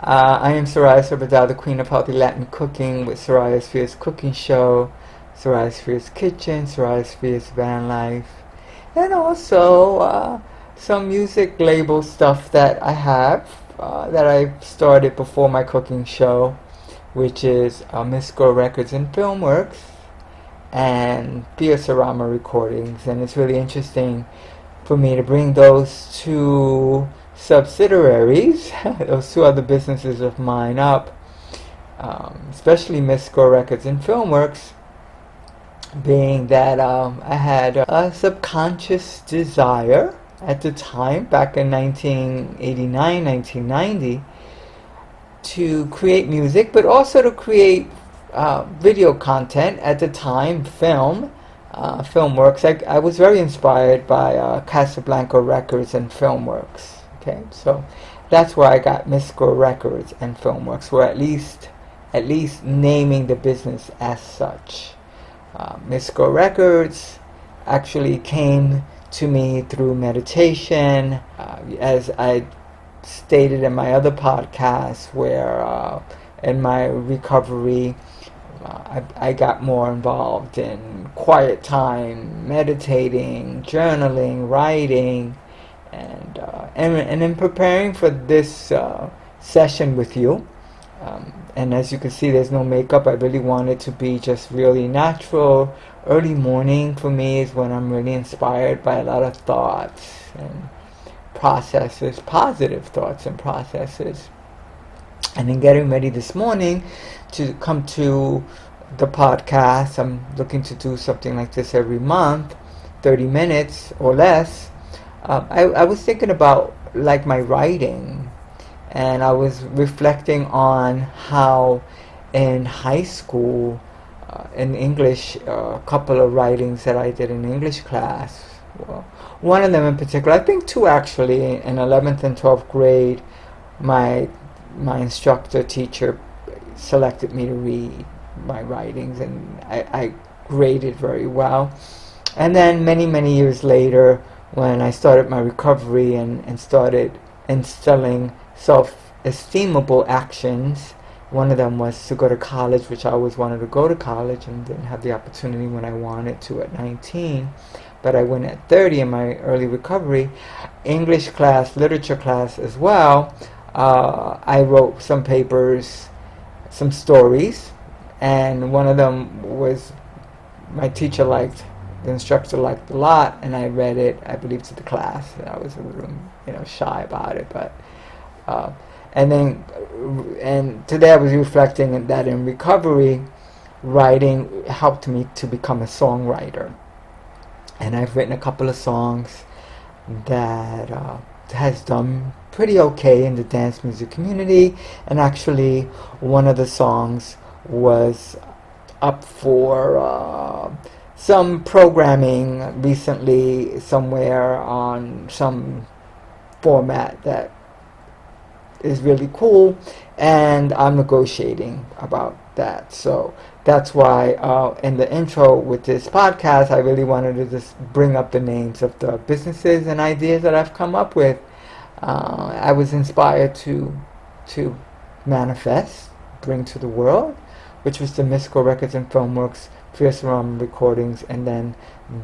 I am Soraya Sorbadal, the Queen of Healthy Latin Cooking with Soraya's Fierce Cooking Show, Soraya's Fierce Kitchen, Soraya's Fierce Van Life, and also some music label stuff that I have that I started before my cooking show, which is Miss Girl Records and Filmworks and Piacerama Recordings, and it's really interesting for me to bring those two subsidiaries, those two other businesses of mine up, especially Miss Girl Records and Filmworks, being that I had a subconscious desire at the time, back in 1989, 1990, to create music, but also to create video content at the time, Filmworks. I was very inspired by Casablanca Records and Filmworks. Okay, so that's where I got Miss Girl Records and Filmworks, or at least naming the business as such. Miss Girl Records actually came to me through meditation, as I stated in my other podcast, where in my recovery I got more involved in quiet time, meditating, journaling, writing, and in preparing for this session with you. And as you can see, there's no makeup. I really want it to be just really natural. Early morning for me is when I'm really inspired by a lot of thoughts and processes, positive thoughts and processes. And in getting ready this morning to come to the podcast, I'm looking to do something like this every month, 30 minutes or less. I was thinking about like my writing, and I was reflecting on how in high school, in English, a couple of writings that I did in English class. Well, one of them in particular, I think two actually, in 11th and 12th grade, my instructor teacher selected me to read my writings, and I graded very well. And then many years later, when I started my recovery and started instilling self-esteemable actions, one of them was to go to college, which I always wanted to go to college and didn't have the opportunity when I wanted to at 19. But I went at 30 in my early recovery. English class, literature class as well. I wrote some papers, some stories, and one of them was my teacher liked, the instructor liked a lot, and I read it, I believe, to the class. And I was a little, shy about it, but and today I was reflecting that in recovery, writing helped me to become a songwriter, and I've written a couple of songs that has done pretty okay in the dance music community, and actually one of the songs was up for some programming recently somewhere on some format that is really cool, and I'm negotiating about that. So that's why in the intro with this podcast, I really wanted to just bring up the names of the businesses and ideas that I've come up with. I was inspired to manifest, bring to the world, which was the Miss Girl Records and Filmworks, Fierce Rum Recordings, and then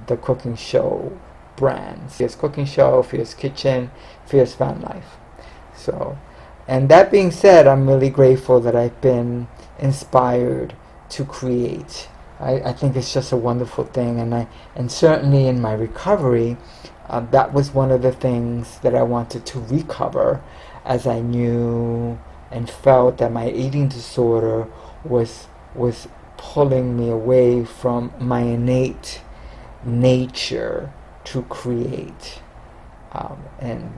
the cooking show brands. Fierce Cooking Show, Fierce Kitchen, Fierce Van Life. So, and that being said, I'm really grateful that I've been inspired to create. I think it's just a wonderful thing, and certainly in my recovery, that was one of the things that I wanted to recover, as I knew and felt that my eating disorder was pulling me away from my innate nature to create. And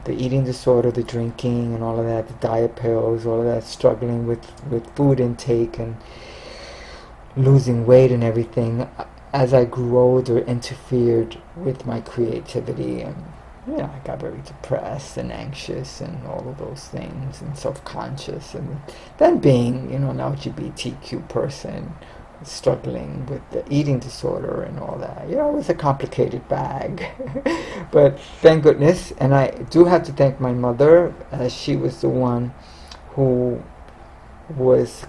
the eating disorder, the drinking and all of that, the diet pills, all of that, struggling with food intake and losing weight and everything, as I grew older, interfered with my creativity, and I got very depressed and anxious and all of those things, and self-conscious. And then being, an LGBTQ person, struggling with the eating disorder and all that, it was a complicated bag. But thank goodness, and I do have to thank my mother, as she was the one who was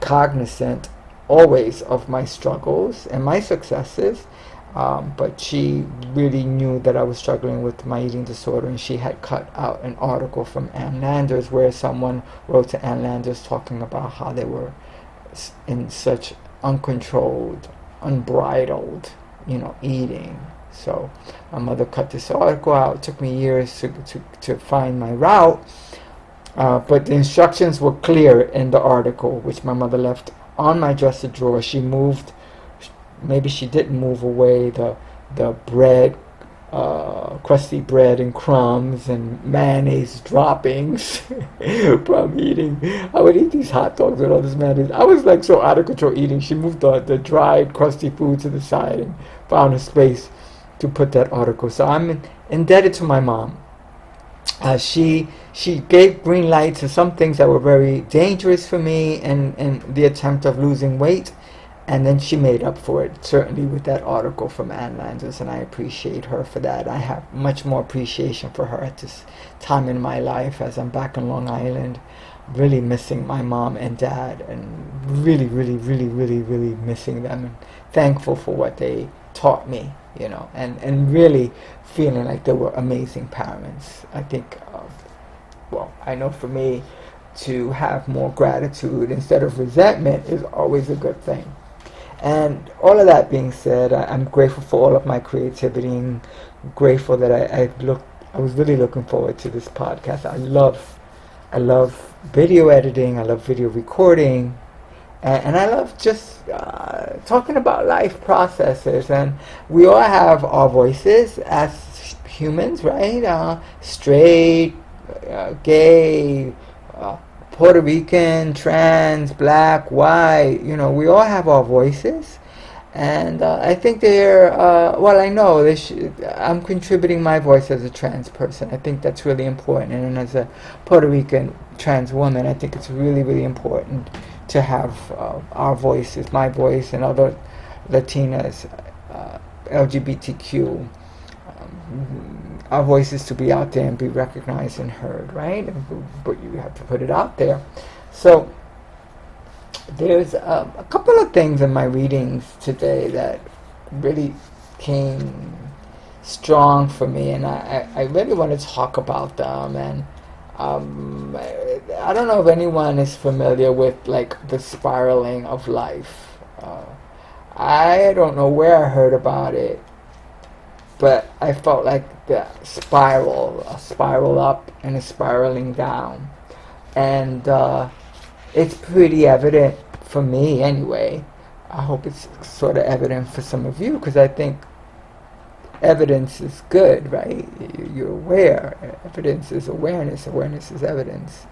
cognizant always of my struggles and my successes, but she really knew that I was struggling with my eating disorder, and she had cut out an article from Ann Landers where someone wrote to Ann Landers talking about how they were in such uncontrolled, unbridled, eating. So my mother cut this article out. It took me years to find my route, but the instructions were clear in the article, which my mother left on my dresser drawer. Maybe she didn't move away the bread, crusty bread and crumbs and mayonnaise droppings from eating. I would eat these hot dogs with all this mayonnaise. I was like so out of control eating. She moved the dried, crusty food to the side and found a space to put that article. So I'm indebted to my mom. She gave green light to some things that were very dangerous for me in the attempt of losing weight. And then she made up for it, certainly with that article from Ann Landers, and I appreciate her for that. I have much more appreciation for her at this time in my life as I'm back in Long Island, really missing my mom and dad, and really, really, really, really, really missing them, and thankful for what they taught me, and really feeling like they were amazing parents. I think, I know for me, to have more gratitude instead of resentment is always a good thing. And all of that being said, I'm grateful for all of my creativity, and grateful that I was really looking forward to this podcast. I love video editing, I love video recording, and I love just talking about life processes. And we all have our voices as humans, right? Straight, gay, Puerto Rican, trans, black, white, we all have our voices. And I think I know I'm contributing my voice as a trans person. I think that's really important. And as a Puerto Rican trans woman, I think it's really, really important to have our voices, my voice, and other Latinas, LGBTQ, our voices to be out there and be recognized and heard, right? But you have to put it out there. So there's a couple of things in my readings today that really came strong for me, and I really want to talk about them. And I don't know if anyone is familiar with like the spiraling of life. I don't know where I heard about it, but I felt like the a spiral up and a spiraling down. And it's pretty evident for me anyway. I hope it's sort of evident for some of you, because I think evidence is good, right? You're aware. Evidence is awareness. Awareness is evidence.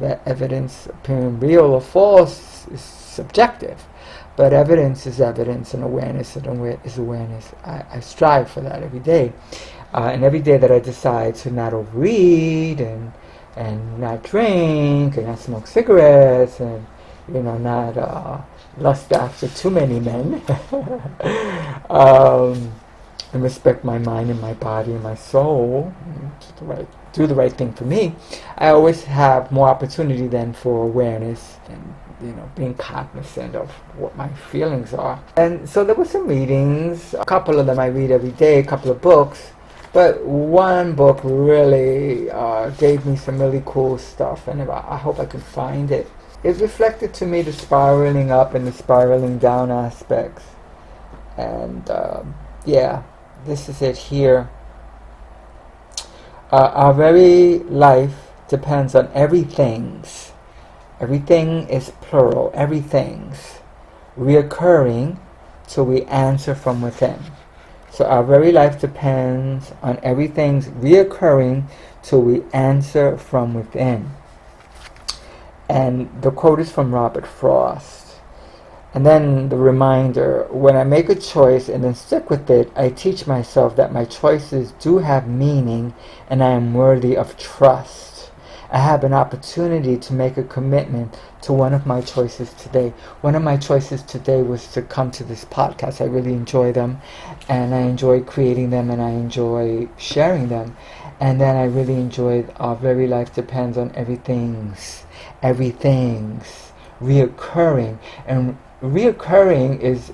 That evidence appearing real or false is subjective. But evidence is evidence, and awareness is awareness. I strive for that every day. And every day that I decide to not overeat and not drink and not smoke cigarettes and not lust after too many men, and respect my mind and my body and my soul, and do the right thing for me, I always have more opportunity then for awareness and being cognizant of what my feelings are. And so there were some readings, a couple of them I read every day, a couple of books, but one book really gave me some really cool stuff, and I hope I can find it. It reflected to me the spiraling up and the spiraling down aspects. And this is it here. Our very life depends on everything's. Everything is plural, everything's reoccurring till we answer from within. So our very life depends on everything's reoccurring till we answer from within. And the quote is from Robert Frost. And then the reminder, when I make a choice and then stick with it, I teach myself that my choices do have meaning and I am worthy of trust. I have an opportunity to make a commitment to one of my choices today. One of my choices today was to come to this podcast. I really enjoy them, and I enjoy creating them, and I enjoy sharing them. And then I really enjoyed Our Very Life Depends on Everything's reoccurring. And reoccurring is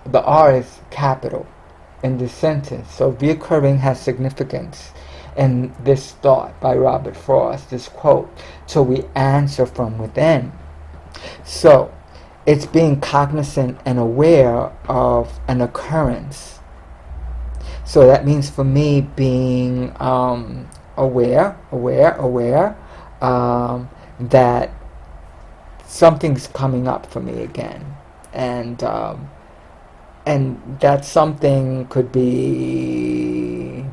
the R is capital in this sentence. So reoccurring has significance in this thought by Robert Frost, this quote. So we answer from within. So it's being cognizant and aware of an occurrence. So that means for me being aware that something's coming up for me again, and that something could be,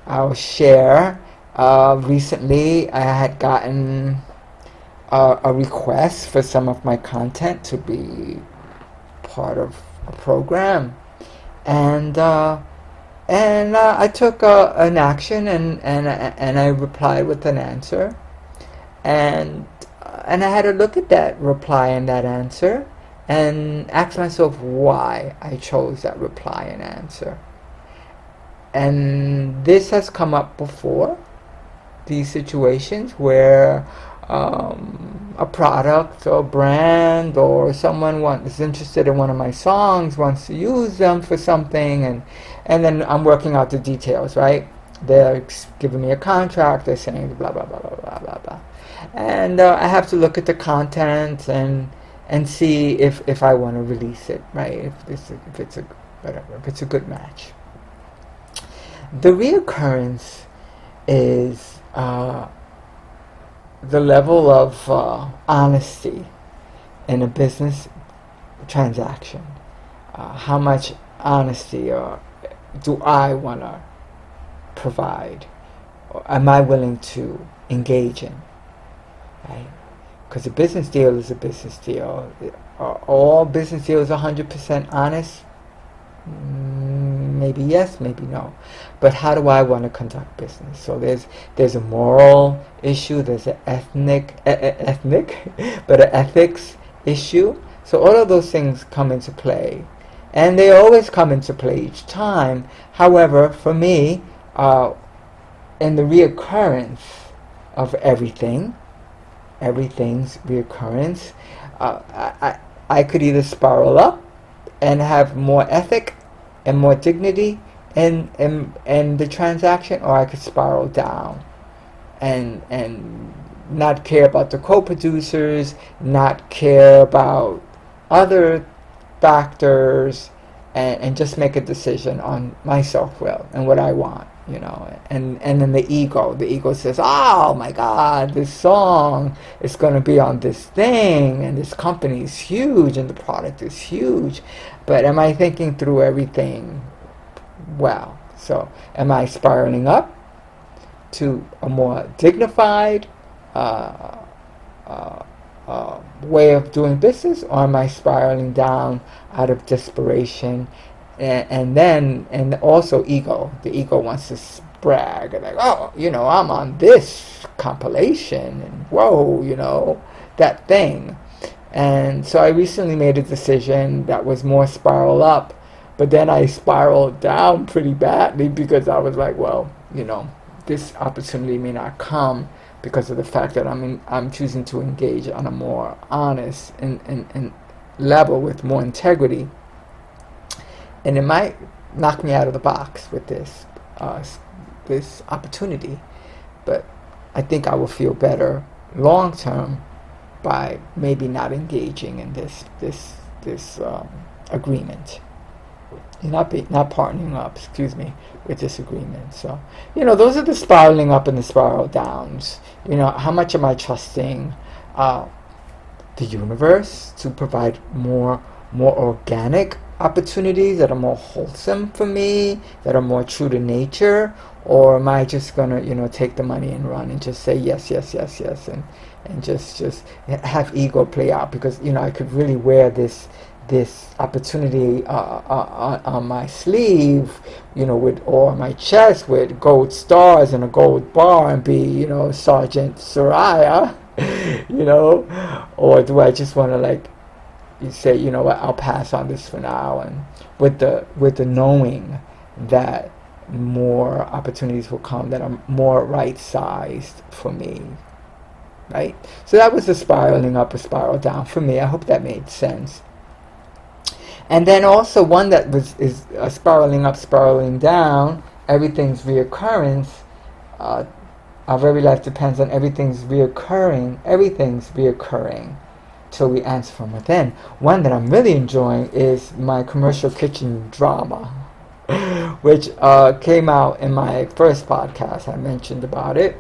I'll share. Recently, I had gotten a request for some of my content to be part of a program, and I took an action, and I replied with an answer, and I had to look at that reply and that answer and ask myself why I chose that reply and answer. And this has come up before, these situations where a product or brand or someone is interested in one of my songs, wants to use them for something, and then I'm working out the details, right? They're giving me a contract, they're saying blah blah blah blah blah blah blah, and I have to look at the content and see if I want to release it, right? If it's a good match. The reoccurrence is the level of honesty in a business transaction. How much honesty do I want to provide, or am I willing to engage in, right? Because a business deal is a business deal. Are all business deals 100% honest? Maybe yes, maybe no. But how do I want to conduct business? So there's a moral issue, there's an but an ethics issue. So all of those things come into play, and they always come into play each time. However, for me, in the reoccurrence of everything's reoccurrence, I could either spiral up and have more ethic and more dignity in the transaction, or I could spiral down and not care about the co-producers, not care about other factors, and just make a decision on my self-will and what I want, and then the ego says, oh my God, this song is going to be on this thing, and this company is huge, and the product is huge, but am I thinking through everything well? So am I spiraling up to a more dignified way of doing business, or am I spiraling down out of desperation? And also ego. The ego wants to brag, like, oh, I'm on this compilation, and whoa, that thing. And so I recently made a decision that was more spiral up, but then I spiraled down pretty badly, because I was like, well, this opportunity may not come because of the fact that I'm choosing to engage on a more honest and level with more integrity, and it might knock me out of the box with this opportunity, but I think I will feel better long term by maybe not engaging in this agreement, not partnering up, with this agreement. So those are the spiraling up and the spiral downs. How much am I trusting the universe to provide more organic opportunities that are more wholesome for me, that are more true to nature, or am I just gonna take the money and run and just say yes, and just have ego play out, because I could really wear this opportunity on my sleeve, or my chest with gold stars and a gold bar, and be Sergeant Soraya, or do I just want to you say, what, I'll pass on this for now, and with the knowing that more opportunities will come that are more right-sized for me, right? So that was a spiraling up, a spiral down for me. I hope that made sense. And then also one that is spiraling up, spiraling down, everything's reoccurrence. Our very life depends on everything's reoccurring till we answer from within. One that I'm really enjoying is my commercial kitchen drama, which came out in my first podcast. I mentioned about it.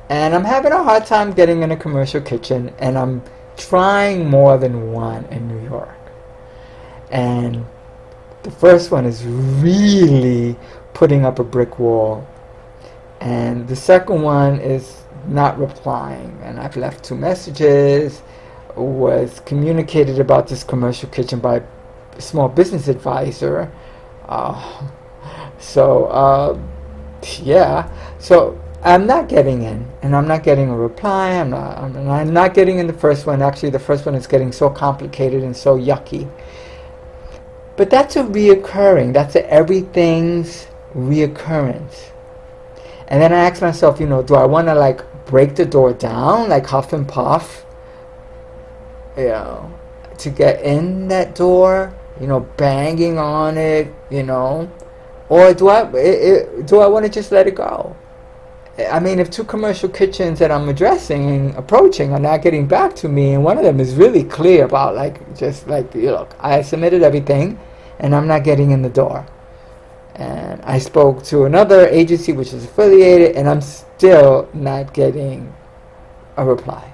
And I'm having a hard time getting in a commercial kitchen, and I'm trying more than one in New York. And the first one is really putting up a brick wall. And the second one is not replying. And I've left 2 messages, was communicated about this commercial kitchen by a small business advisor. So I'm not getting in, and I'm not getting a reply. I'm not getting in the first one. Actually, the first one is getting so complicated and so yucky. But that's a reoccurring. That's everything's reoccurrence. And then I ask myself, do I want to like break the door down, like huff and puff, to get in that door, banging on it, or do I want to just let it go? I mean, if 2 commercial kitchens that I'm addressing and approaching are not getting back to me, and one of them is really clear about look, I submitted everything, and I'm not getting in the door. And I spoke to another agency which is affiliated, and I'm still not getting a reply.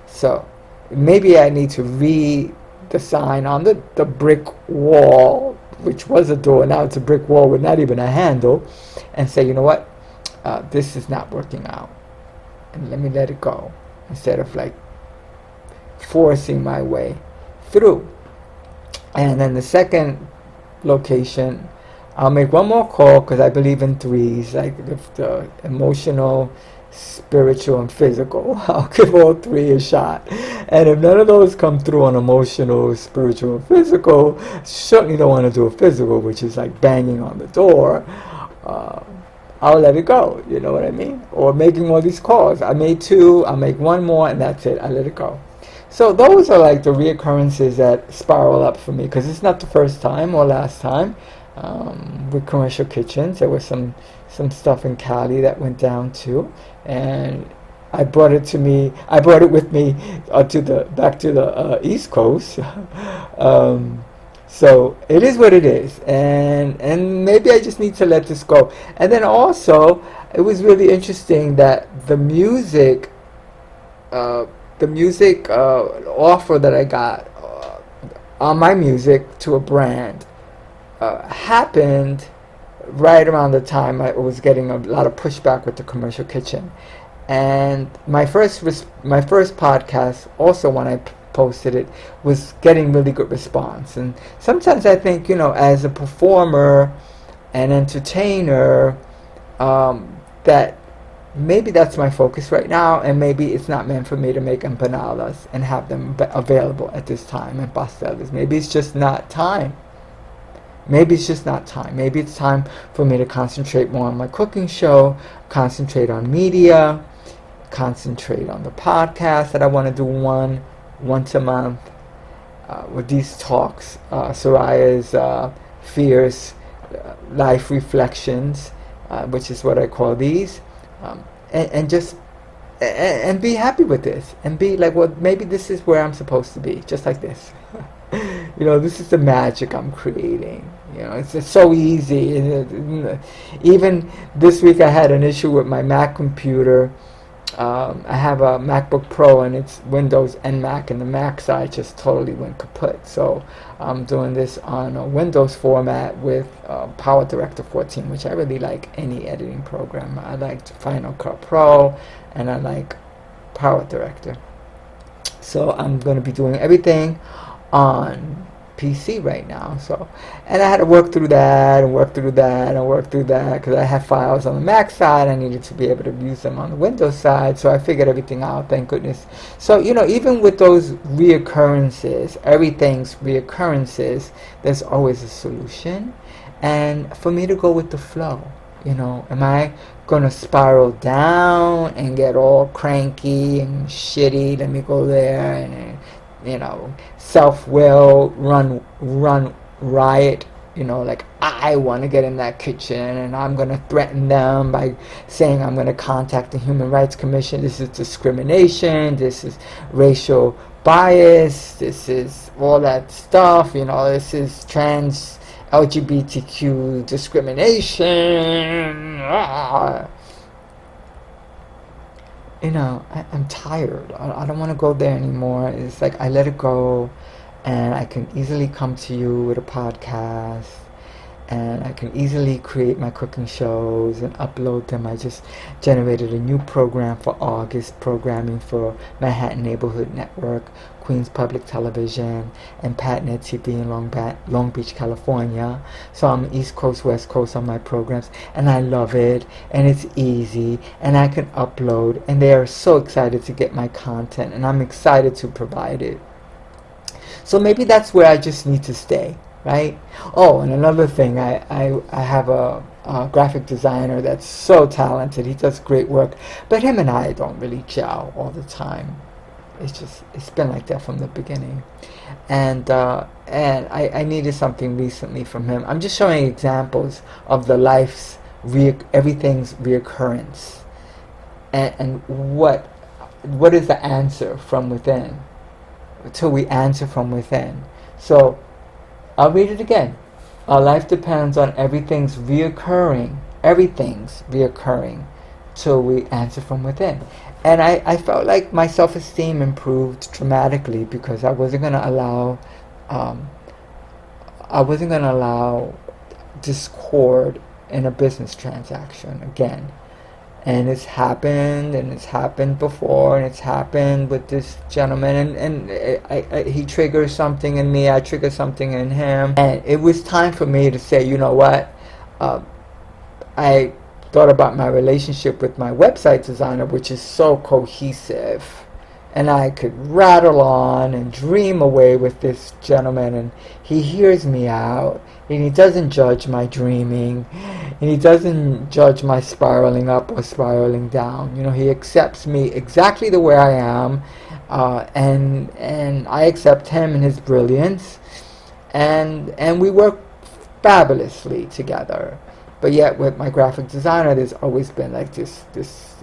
So maybe I need to read the sign on the brick wall, which was a door, now it's a brick wall with not even a handle, and say, you know what, this is not working out, and let me let it go, instead of like forcing my way through. And then the second location, I'll make one more call because I believe in 3s, like the emotional, spiritual, and physical. I'll give all 3 a shot. And if none of those come through on emotional, spiritual, and physical, certainly don't want to do a physical, which is like banging on the door. I'll let it go, you know what I mean? Or making all these calls. I made 2, I'll make 1 more, and that's it. I let it go. So those are like the reoccurrences that spiral up for me, because it's not the first time or last time with commercial kitchens. There was some stuff in Cali that went down too, and I brought it with me back to the East Coast. So it is what it is, and maybe I just need to let this go. And then also, it was really interesting that the music offer that I got on my music to a brand happened right around the time I was getting a lot of pushback with the commercial kitchen. And my first podcast, also when I posted it, was getting really good response. And sometimes I think, as a performer and entertainer, that maybe that's my focus right now, and maybe it's not meant for me to make empanadas and have them available at this time and pasteles. Maybe it's just not time. Maybe it's time for me to concentrate more on my cooking show, concentrate on media, concentrate on the podcast that I want to do once a month with these talks. Soraya's Fierce Life Reflections, which is what I call these. And just be happy with this, and be like, well, maybe this is where I'm supposed to be, just like this. This is the magic I'm creating. It's just so easy. Even this week I had an issue with my Mac computer. I have a MacBook Pro, and it's Windows and Mac, and the Mac side just totally went kaput. So I'm doing this on a Windows format with Power Director 14, which I really like any editing program. I like Final Cut Pro, and I like Power Director. So I'm going to be doing everything on PC right now. And I had to work through that because I had files on the Mac side. I needed to be able to use them on the Windows side, so I figured everything out, thank goodness. So even with those reoccurrences, everything's reoccurrences, there's always a solution. and for me to go with the flow. Am I gonna spiral down and get all cranky and shitty? Let me go there and self-will run riot. Like I want to get in that kitchen and I'm going to threaten them by saying I'm going to contact the Human Rights Commission. This is discrimination. This is racial bias. This is all that stuff. This is trans LGBTQ discrimination. I'm tired. I don't want to go there anymore. It's like I let it go. And I can easily come to you with a podcast, and I can easily create my cooking shows and upload them. I just generated a new program for August, programming for Manhattan Neighborhood Network, Queens Public Television, and PatNet TV in Long Beach, California. So I'm East Coast, West Coast on my programs, and I love it, and it's easy, and I can upload, and they are so excited to get my content, and I'm excited to provide it. So maybe that's where I just need to stay, right? Oh, and another thing, I have a graphic designer that's so talented. He does great work, but him and I don't really gel all the time. It's been like that from the beginning. And I needed something recently from him. I'm just showing examples of the life's, everything's reoccurrence. And what is the answer from within? Till we answer from within. So I'll read it again. Our life depends on everything's reoccurring till we answer from within. And I felt like my self-esteem improved dramatically because I wasn't going to allow discord in a business transaction again. And it's happened before, and it's happened with this gentleman, and he triggers something in me, I trigger something in him, and it was time for me to say, you know what, I thought about my relationship with my website designer, which is so cohesive, and I could rattle on and dream away with this gentleman, and he hears me out, and he doesn't judge my dreaming, and he doesn't judge my spiraling up or spiraling down. He accepts me exactly the way I am, and I accept him and his brilliance, and we work fabulously together. But yet with my graphic designer, there's always been like this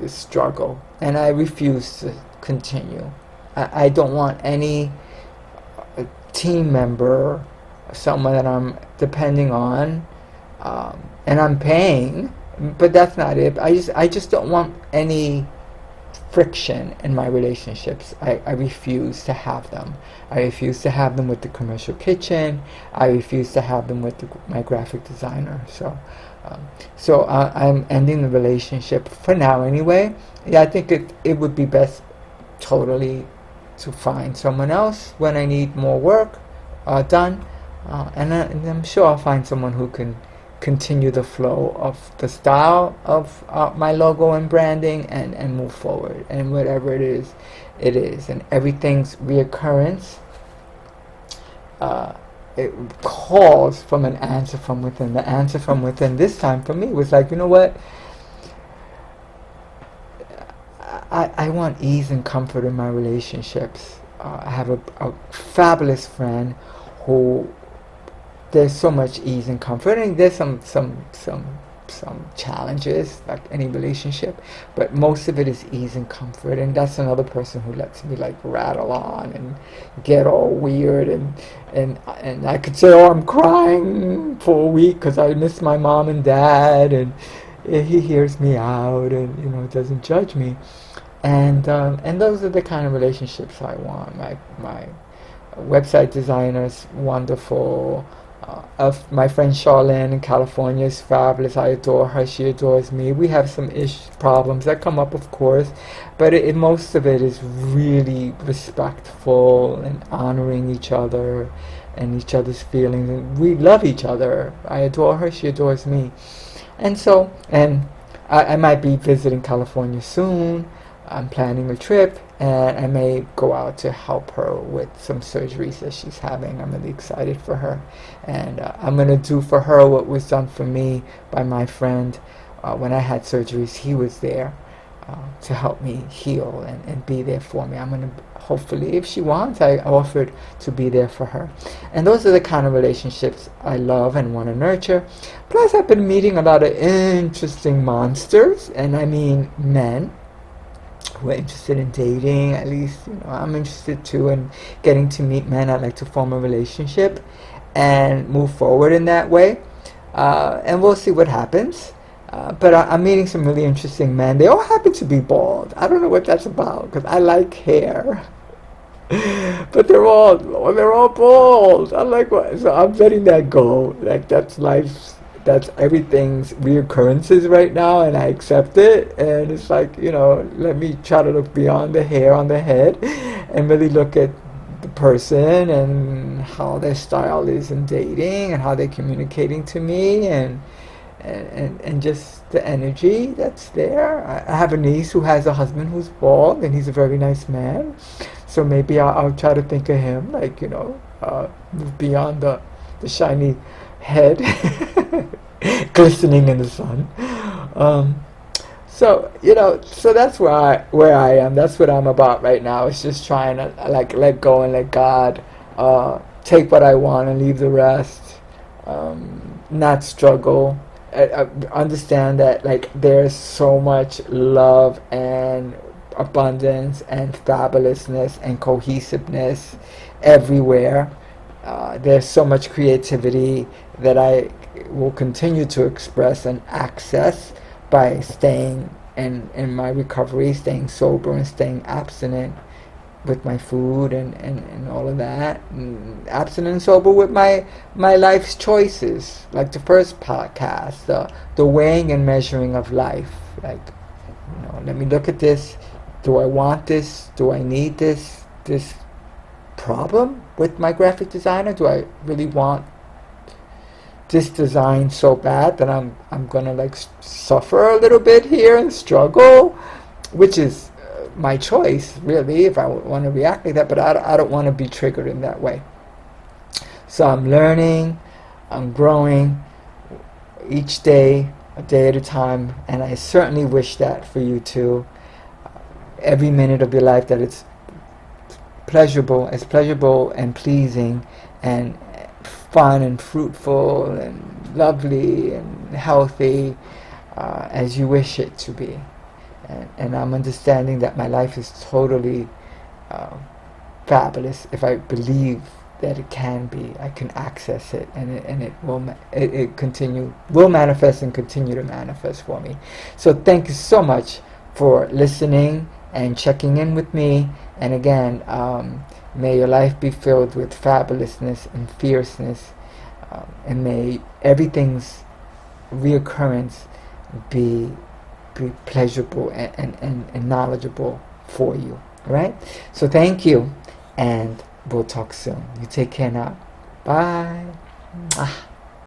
struggle, and I refuse to continue. I don't want any team member, someone that I'm depending on, and I'm paying, but that's not it. I just don't want any friction in my relationships. I refuse to have them. I refuse to have them with the commercial kitchen. I refuse to have them with my graphic designer. So I'm ending the relationship for now anyway. Yeah, I think it would be best totally to find someone else when I need more work done, and I'm sure I'll find someone who can continue the flow of the style of my logo and branding and move forward, and whatever it is, and everything's reoccurrence it calls from an answer from within. The answer from within this time for me was like, you know what, I want ease and comfort in my relationships. I have a fabulous friend who there's so much ease and comfort, and there's some challenges like any relationship, but most of it is ease and comfort, and that's another person who lets me like rattle on and get all weird, and I could say, oh, I'm crying for a week because I miss my mom and dad, and he hears me out, and doesn't judge me. And those are the kind of relationships I want. My website designer is wonderful. My friend Charlene in California is fabulous. I adore her. She adores me. We have some problems that come up, of course, but most of it is really respectful and honoring each other and each other's feelings. And we love each other. I adore her. She adores me. And I might be visiting California soon. I'm planning a trip, and I may go out to help her with some surgeries that she's having. I'm really excited for her, and I'm going to do for her what was done for me by my friend. When I had surgeries, he was there to help me heal and be there for me. I'm going to, hopefully, if she wants, I offered to be there for her. And those are the kind of relationships I love and want to nurture. Plus, I've been meeting a lot of interesting monsters, and I mean men who are interested in dating. At least, I'm interested too in getting to meet men. I'd like to form a relationship and move forward in that way. And we'll see what happens. But I'm meeting some really interesting men. They all happen to be bald. I don't know what that's about, because I like hair. But they're all bald. I'm like, what? So I'm letting that go. Like, that's life. That's everything's reoccurrences right now, and I accept it. And it's like, let me try to look beyond the hair on the head and really look at the person and how their style is in dating and how they're communicating to me, and just the energy that's there. I have a niece who has a husband who's bald, and he's a very nice man. So maybe I'll try to think of him, like, move beyond the shiny head glistening in the sun. So that's where I am. That's what I'm about right now. It's just trying to let go and let God take what I want and leave the rest. Not struggle. Understand that there's so much love and abundance and fabulousness and cohesiveness everywhere. There's so much creativity that I will continue to express and access by staying in my recovery, staying sober and staying abstinent with my food and all of that, and abstinent and sober with my life's choices, like the first podcast, the weighing and measuring of life. Let me look at this. Do I want this? Do I need this problem with my graphic designer? Do I really want this design so bad that I'm gonna suffer a little bit here and struggle, which is my choice, really, if I want to react like that, but I don't want to be triggered in that way. So I'm learning, I'm growing each day, a day at a time, and I certainly wish that for you too. Every minute of your life that it's pleasurable and pleasing and fun and fruitful and lovely and healthy as you wish it to be. And I'm understanding that my life is totally fabulous if I believe that it can be. I can access it, and it will manifest and continue to manifest for me. So thank you so much for listening and checking in with me. And again, may your life be filled with fabulousness and fierceness, and may everything's reoccurrence be pleasurable and knowledgeable for you. All right? So thank you, and we'll talk soon. You take care now. Bye. Mwah.